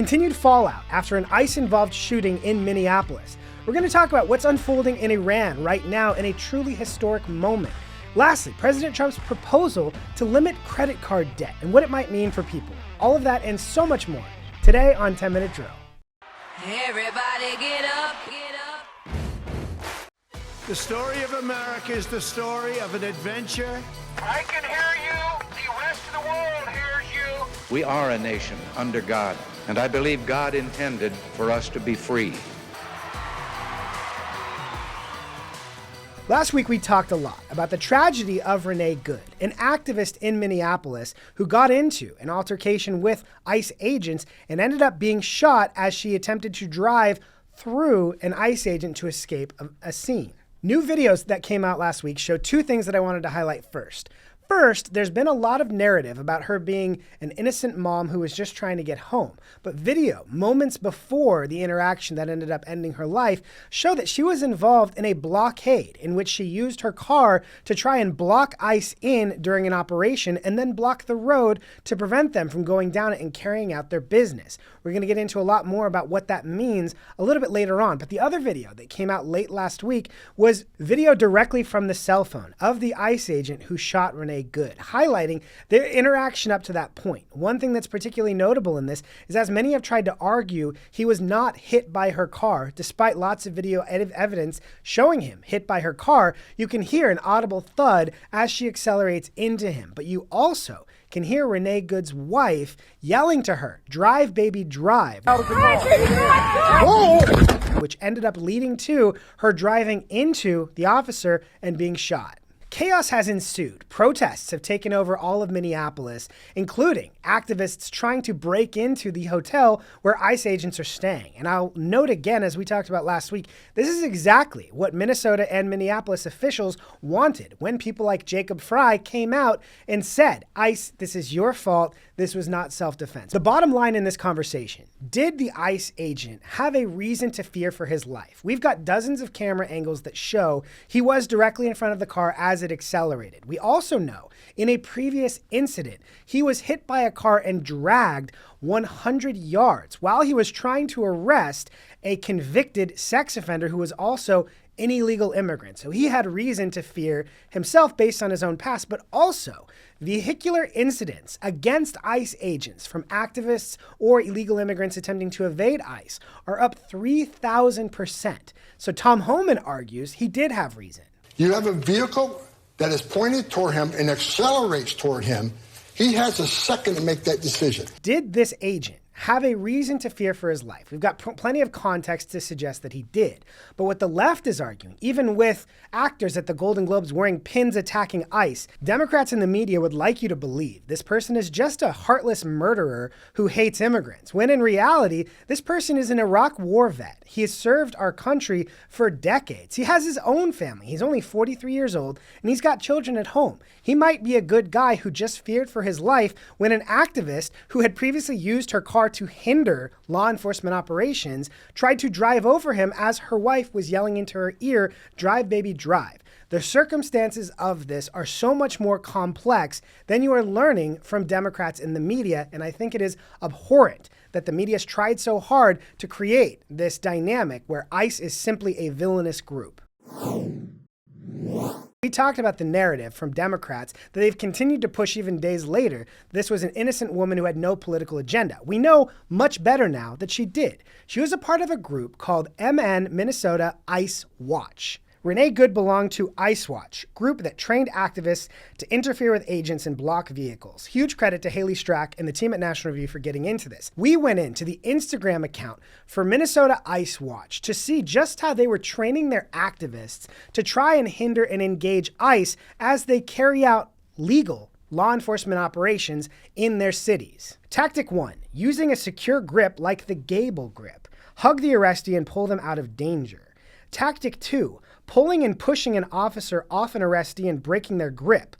Continued fallout after an ICE-involved shooting in Minneapolis. We're going to talk about what's unfolding in Iran right now in a truly historic moment. Lastly, President Trump's proposal to limit credit card debt and what it might mean for people. All of that and so much more today on 10 Minute Drill. Everybody get up, get up. The story of America is the story of an adventure. I can hear you. The rest of the world hears you. We are a nation under God, and I believe God intended for us to be free. Last week, we talked a lot about the tragedy of Renee Good, an activist in Minneapolis who got into an altercation with ICE agents and ended up being shot as she attempted to drive through an ICE agent to escape a scene. New videos that came out last week show two things that I wanted to highlight first. First, there's been a lot of narrative about her being an innocent mom who was just trying to get home. But video, moments before the interaction that ended up ending her life, show that she was involved in a blockade in which she used her car to try and block ICE in during an operation and then block the road to prevent them from going down it and carrying out their business. We're going to get into a lot more about what that means a little bit later on. But the other video that came out late last week was video directly from the cell phone of the ICE agent who shot Renee Good, highlighting their interaction up to that point. One thing that's particularly notable in this is, as many have tried to argue, he was not hit by her car, despite lots of video evidence showing him hit by her car. You can hear an audible thud as she accelerates into him, but you also can hear Renee Good's wife yelling to her, "Drive, baby, drive," which ended up leading to her driving into the officer and being shot. Chaos has ensued. Protests have taken over all of Minneapolis, including activists trying to break into the hotel where ICE agents are staying. And I'll note again, as we talked about last week, this is exactly what Minnesota and Minneapolis officials wanted when people like Jacob Fry came out and said, "ICE, this is your fault. This was not self-defense." The bottom line in this conversation, did the ICE agent have a reason to fear for his life? We've got dozens of camera angles that show he was directly in front of the car as it accelerated. We also know in a previous incident, he was hit by a car and dragged 100 yards while he was trying to arrest a convicted sex offender who was also an illegal immigrant. So he had reason to fear himself based on his own past, but also vehicular incidents against ICE agents from activists or illegal immigrants attempting to evade ICE are up 3,000%. So Tom Homan argues he did have reason. You have a vehicle that is pointed toward him and accelerates toward him. He has a second to make that decision. Did this agent have a reason to fear for his life? We've got plenty of context to suggest that he did. But what the left is arguing, even with actors at the Golden Globes wearing pins attacking ICE, Democrats in the media would like you to believe this person is just a heartless murderer who hates immigrants, when in reality, this person is an Iraq war vet. He has served our country for decades. He has his own family. He's only 43 years old, and he's got children at home. He might be a good guy who just feared for his life when an activist who had previously used her car to hinder law enforcement operations tried to drive over him as her wife was yelling into her ear, "Drive, baby, drive." The circumstances of this are so much more complex than you are learning from Democrats in the media, and I think it is abhorrent that the media has tried so hard to create this dynamic where ICE is simply a villainous group. We talked about the narrative from Democrats that they've continued to push even days later. This was an innocent woman who had no political agenda. We know much better now that she did. She was a part of a group called MN Minnesota ICE Watch. Renee Good belonged to ICE Watch, a group that trained activists to interfere with agents and block vehicles. Huge credit to Haley Strack and the team at National Review for getting into this. We went into the Instagram account for Minnesota ICE Watch to see just how they were training their activists to try and hinder and engage ICE as they carry out legal law enforcement operations in their cities. Tactic 1, using a secure grip like the Gable grip. Hug the arrestee and pull them out of danger. Tactic 2, pulling and pushing an officer off an arrestee and breaking their grip.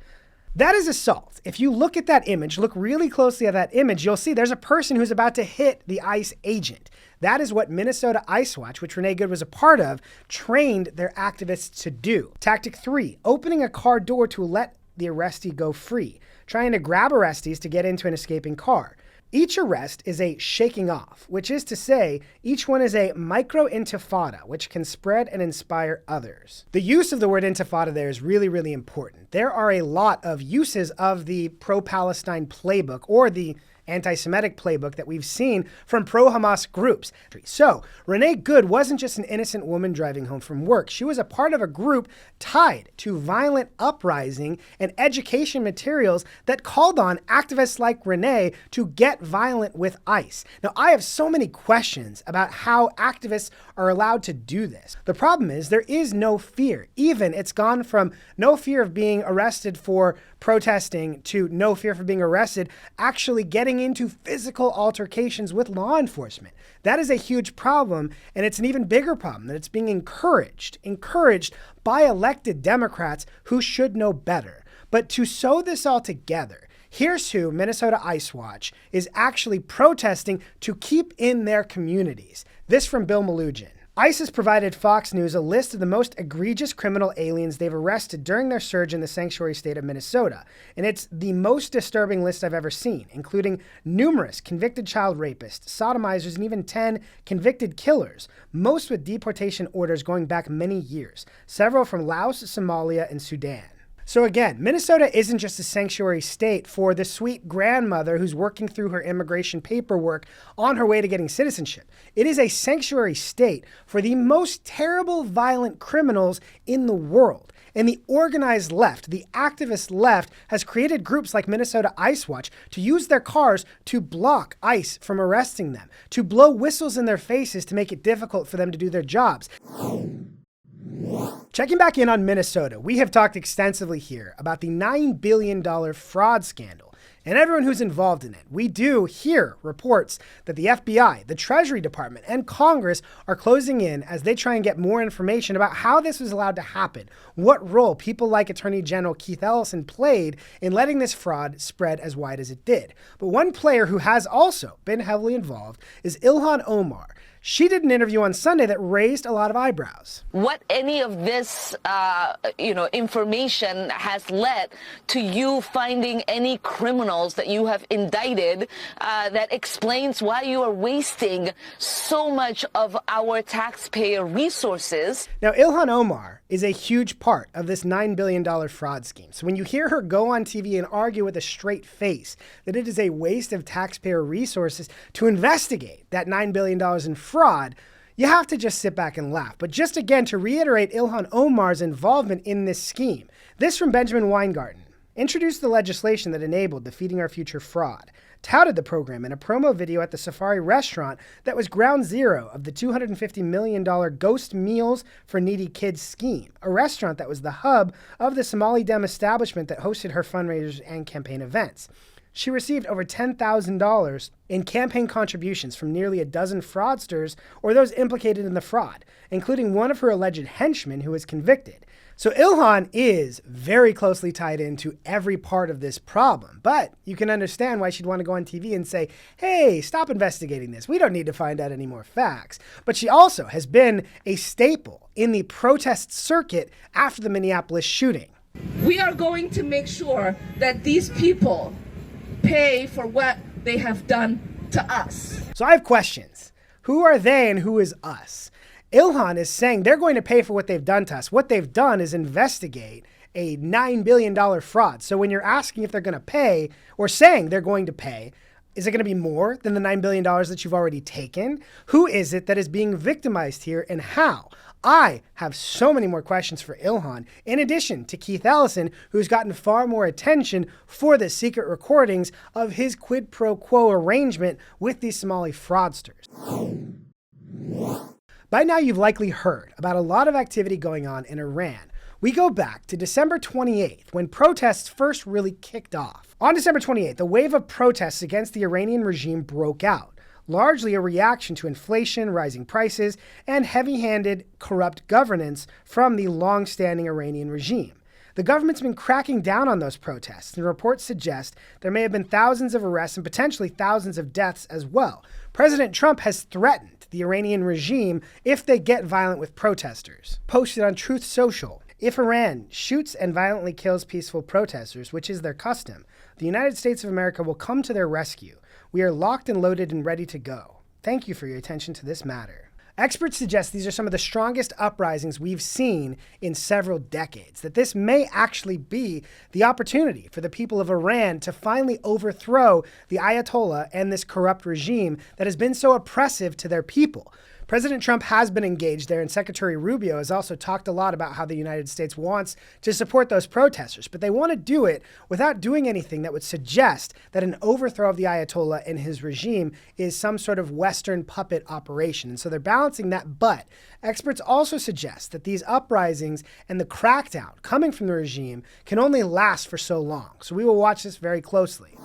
That is assault. If you look at that image, look really closely at that image, you'll see there's a person who's about to hit the ICE agent. That is what Minnesota ICE Watch, which Renee Good was a part of, trained their activists to do. Tactic 3, opening a car door to let the arrestee go free, trying to grab arrestees to get into an escaping car. Each arrest is a shaking off, which is to say, each one is a micro-intifada, which can spread and inspire others. The use of the word intifada there is really, really important. There are a lot of uses of the pro-Palestine playbook, or the anti-Semitic playbook that we've seen from pro-Hamas groups. So, Renee Good wasn't just an innocent woman driving home from work. She was a part of a group tied to violent uprising and education materials that called on activists like Renee to get violent with ICE. Now, I have so many questions about how activists are allowed to do this. The problem is there is no fear. Even it's gone from no fear of being arrested for protesting to no fear for being arrested, actually getting into physical altercations with law enforcement. That is a huge problem, and it's an even bigger problem that it's being encouraged by elected Democrats who should know better. But to sew this all together, here's who Minnesota ICE Watch is actually protesting to keep in their communities. This from Bill Malugin. ICE has provided Fox News a list of the most egregious criminal aliens they've arrested during their surge in the sanctuary state of Minnesota. And it's the most disturbing list I've ever seen, including numerous convicted child rapists, sodomizers, and even 10 convicted killers, most with deportation orders going back many years, several from Laos, Somalia, and Sudan. So again, Minnesota isn't just a sanctuary state for the sweet grandmother who's working through her immigration paperwork on her way to getting citizenship. It is a sanctuary state for the most terrible violent criminals in the world. And the organized left, the activist left, has created groups like Minnesota ICE Watch to use their cars to block ICE from arresting them, to blow whistles in their faces to make it difficult for them to do their jobs. Checking back in on Minnesota, we have talked extensively here about the $9 billion fraud scandal and everyone who's involved in it. We do hear reports that the FBI, the Treasury Department, and Congress are closing in as they try and get more information about how this was allowed to happen, what role people like Attorney General Keith Ellison played in letting this fraud spread as wide as it did. But one player who has also been heavily involved is Ilhan Omar. She did an interview on Sunday that raised a lot of eyebrows. What any of this, information has led to you finding any criminals that you have indicted that explains why you are wasting so much of our taxpayer resources. Now, Ilhan Omar is a huge part of this $9 billion fraud scheme. So when you hear her go on TV and argue with a straight face that it is a waste of taxpayer resources to investigate that $9 billion in fraud, you have to just sit back and laugh. But just again, to reiterate Ilhan Omar's involvement in this scheme, this from Benjamin Weingarten. Introduced the legislation that enabled the Feeding Our Future fraud, touted the program in a promo video at the Safari restaurant that was ground zero of the $250 million Ghost Meals for Needy Kids scheme, a restaurant that was the hub of the Somali Dem establishment that hosted her fundraisers and campaign events. She received over $10,000 in campaign contributions from nearly a dozen fraudsters or those implicated in the fraud, including one of her alleged henchmen who was convicted. So Ilhan is very closely tied into every part of this problem, but you can understand why she'd want to go on TV and say, hey, stop investigating this. We don't need to find out any more facts. But she also has been a staple in the protest circuit after the Minneapolis shooting. We are going to make sure that these people pay for what they have done to us. So I have questions. Who are they and who is us? Ilhan is saying they're going to pay for what they've done to us. What they've done is investigate a $9 billion fraud. So when you're asking if they're going to pay or saying they're going to pay, is it going to be more than the $9 billion that you've already taken? Who is it that is being victimized here and how? I have so many more questions for Ilhan, in addition to Keith Ellison, who's gotten far more attention for the secret recordings of his quid pro quo arrangement with these Somali fraudsters. By now, you've likely heard about a lot of activity going on in Iran. We go back to December 28th, when protests first really kicked off. On December 28th, a wave of protests against the Iranian regime broke out, largely a reaction to inflation, rising prices, and heavy-handed, corrupt governance from the long-standing Iranian regime. The government's been cracking down on those protests, and reports suggest there may have been thousands of arrests and potentially thousands of deaths as well. President Trump has threatened the Iranian regime if they get violent with protesters. Posted on Truth Social, if Iran shoots and violently kills peaceful protesters, which is their custom, the United States of America will come to their rescue. We are locked and loaded and ready to go. Thank you for your attention to this matter. Experts suggest these are some of the strongest uprisings we've seen in several decades, that this may actually be the opportunity for the people of Iran to finally overthrow the Ayatollah and this corrupt regime that has been so oppressive to their people. President Trump has been engaged there, and Secretary Rubio has also talked a lot about how the United States wants to support those protesters, but they want to do it without doing anything that would suggest that an overthrow of the Ayatollah and his regime is some sort of Western puppet operation. And so they're balancing that, but experts also suggest that these uprisings and the crackdown coming from the regime can only last for so long. So we will watch this very closely.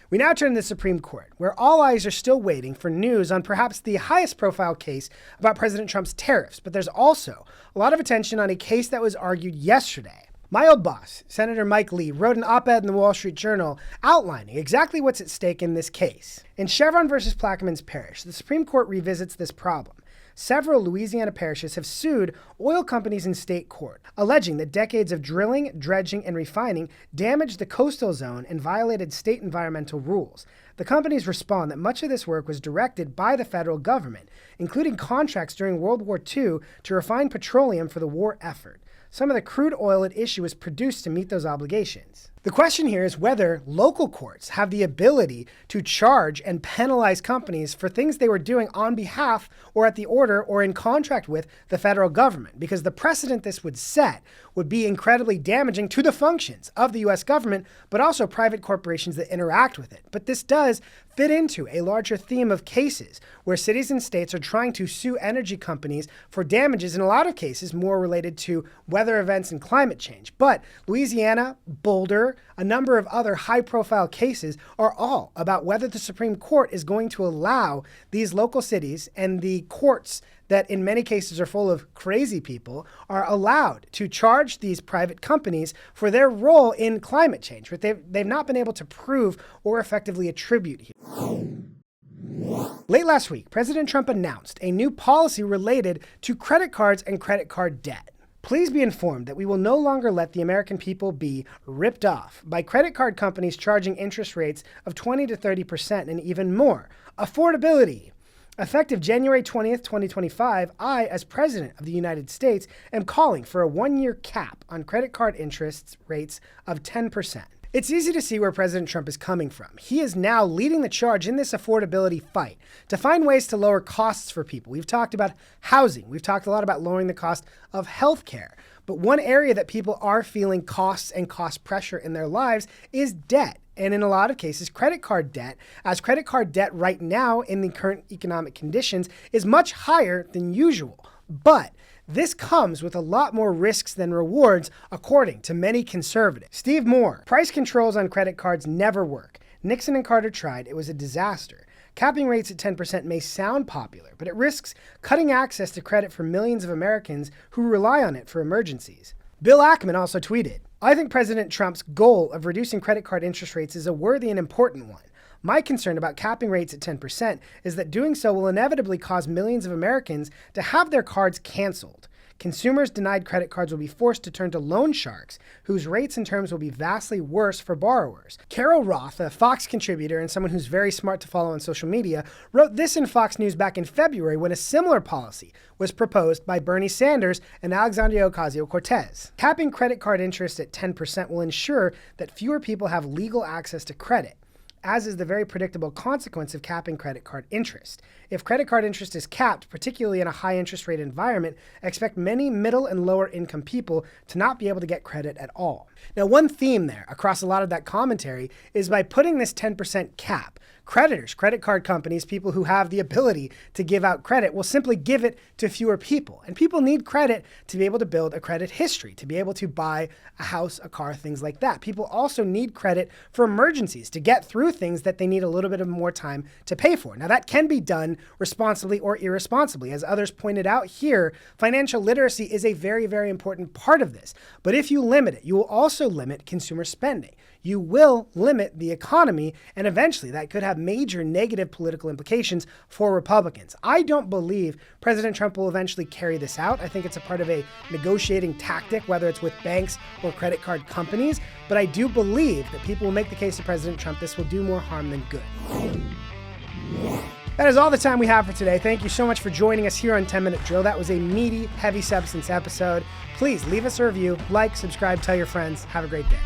We now turn to the Supreme Court, where all eyes are still waiting for news on perhaps the highest profile case about President Trump's tariffs, but there's also a lot of attention on a case that was argued yesterday. My old boss, Senator Mike Lee, wrote an op-ed in the Wall Street Journal outlining exactly what's at stake in this case. In Chevron versus Plaquemines Parish, the Supreme Court revisits this problem. Several Louisiana parishes have sued oil companies in state court, alleging that decades of drilling, dredging, and refining damaged the coastal zone and violated state environmental rules. The companies respond that much of this work was directed by the federal government, including contracts during World War II to refine petroleum for the war effort. Some of the crude oil at issue was produced to meet those obligations. The question here is whether local courts have the ability to charge and penalize companies for things they were doing on behalf or at the order or in contract with the federal government, because the precedent this would set would be incredibly damaging to the functions of the U.S. government, but also private corporations that interact with it. But this does fit into a larger theme of cases where cities and states are trying to sue energy companies for damages, in a lot of cases more related to weather events and climate change. But Louisiana, Boulder, a number of other high-profile cases are all about whether the Supreme Court is going to allow these local cities and the courts that in many cases are full of crazy people are allowed to charge these private companies for their role in climate change, which they've not been able to prove or effectively attribute here. Late last week, President Trump announced a new policy related to credit cards and credit card debt. Please be informed that we will no longer let the American people be ripped off by credit card companies charging interest rates of 20 to 30% and even more. Affordability. Effective January 20th, 2025, I, as President of the United States, am calling for a one-year cap on credit card interest rates of 10%. It's easy to see where President Trump is coming from. He is now leading the charge in this affordability fight to find ways to lower costs for people. We've talked about housing. We've talked a lot about lowering the cost of healthcare. But one area that people are feeling costs and cost pressure in their lives is debt. And in a lot of cases, credit card debt, as credit card debt right now in the current economic conditions is much higher than usual. But this comes with a lot more risks than rewards, according to many conservatives. Steve Moore, price controls on credit cards never work. Nixon and Carter tried. It was a disaster. Capping rates at 10% may sound popular, but it risks cutting access to credit for millions of Americans who rely on it for emergencies. Bill Ackman also tweeted, I think President Trump's goal of reducing credit card interest rates is a worthy and important one. My concern about capping rates at 10% is that doing so will inevitably cause millions of Americans to have their cards canceled. Consumers denied credit cards will be forced to turn to loan sharks, whose rates and terms will be vastly worse for borrowers. Carol Roth, a Fox contributor and someone who's very smart to follow on social media, wrote this in Fox News back in February when a similar policy was proposed by Bernie Sanders and Alexandria Ocasio-Cortez. Capping credit card interest at 10% will ensure that fewer people have legal access to credit, as is the very predictable consequence of capping credit card interest. If credit card interest is capped, particularly in a high interest rate environment, expect many middle and lower income people to not be able to get credit at all. Now, one theme there across a lot of that commentary is by putting this 10% cap, creditors, credit card companies, people who have the ability to give out credit will simply give it to fewer people. And people need credit to be able to build a credit history, to be able to buy a house, a car, things like that. People also need credit for emergencies, to get through things that they need a little bit of more time to pay for. Now, that can be done responsibly or irresponsibly. As others pointed out here, financial literacy is a very, very important part of this. But if you limit it, you will also limit consumer spending. you will limit the economy, and eventually that could have major negative political implications for Republicans. I don't believe President Trump will eventually carry this out. I think it's a part of a negotiating tactic, whether it's with banks or credit card companies, but I do believe that people will make the case to President Trump this will do more harm than good. That is all the time we have for today. Thank you so much for joining us here on 10 Minute Drill. That was a meaty, heavy substance episode. Please leave us a review, like, subscribe, tell your friends. Have a great day.